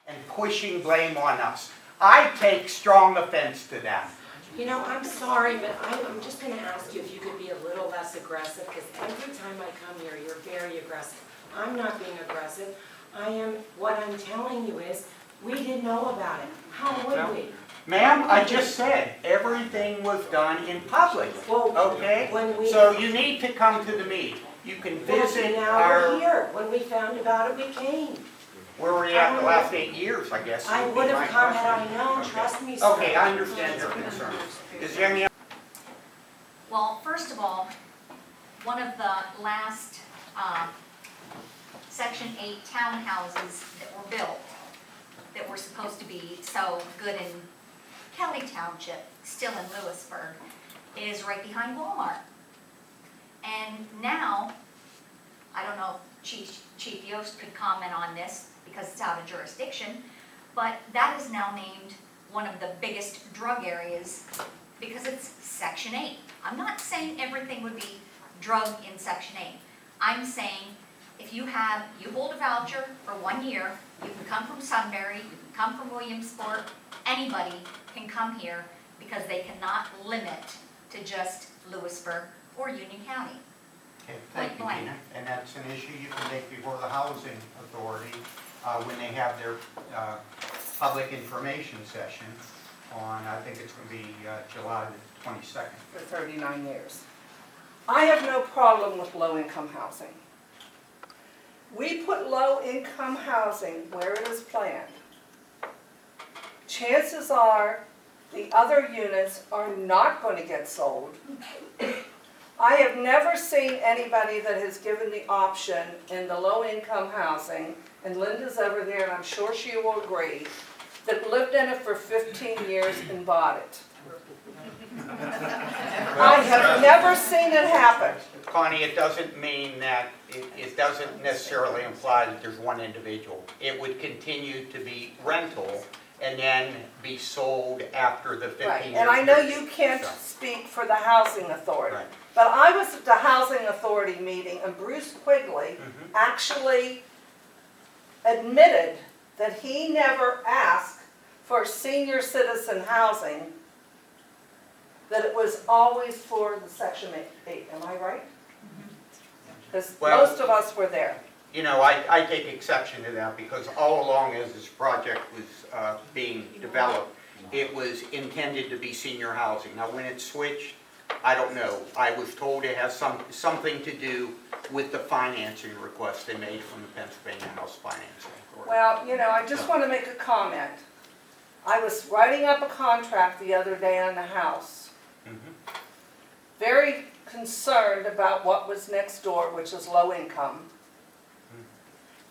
and pushing blame on us. I take strong offense to that. You know, I'm sorry, but I'm just going to ask you if you could be a little less aggressive, because every time I come here, you're very aggressive. I'm not being aggressive. What I'm telling you is, we didn't know about it. How would we? Ma'am, I just said, everything was done in public, Well, okay? when we- So you need to come to the meeting. You can visit Now we're our, here. When we found about it, we came. where were you at the last 8 years, I guess. I would be would my have come had question. I known, Okay. trust me, sir. Okay, I understand your concern. Is there any Well, first of all, one of the last Section 8 townhouses that were built, that were supposed to be so good in Kelly Township, still in Lewisburg, is right behind Walmart. And now, I don't know if Chief Yost could comment on this because it's out of jurisdiction, but that is now named one of the biggest drug areas because it's Section 8. I'm not saying everything would be drug in Section 8. I'm saying if you hold a voucher for 1 year, you can come from Sunbury, you can come from Williamsport, anybody can come here because they cannot limit to just Lewisburg or Union County. Okay, thank you, Point blank. Tina. And that's an issue you can take before the Housing Authority when they have their public information session on, I think it's going to be July the 22nd. For 39 years. I have no problem with low-income housing. We put low-income housing where it is planned. Chances are the other units are not going to get sold. I have never seen anybody that has given the option in the low-income housing, and Linda's over there and I'm sure she will agree, that lived in it for 15 years and bought it. I have never seen it happen. Connie, it doesn't mean that, it doesn't necessarily imply that there's one individual. It would continue to be rental and then be sold after the 15 Right, years. and I know you can't speak for the housing authority, Right. but I was at the housing authority meeting and Bruce Quigley actually admitted that he never asked for senior citizen housing, that it was always for the Section 8, am I right? Because Well- most of us were there. You know, I take exception to that because all along as this project was being developed, it was intended to be senior housing. Now, when it switched, I don't know. I was told it has something to do with the financing request they made from the Pennsylvania House Financing Authority. Well, you know, I just want to make a comment. I was writing up a contract the other day on the house. Very concerned about what was next door, which is low income.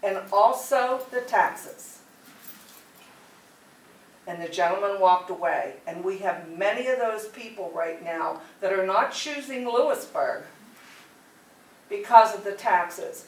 And also the taxes. And the gentleman walked away. And we have many of those people right now that are not choosing Lewisburg because of the taxes.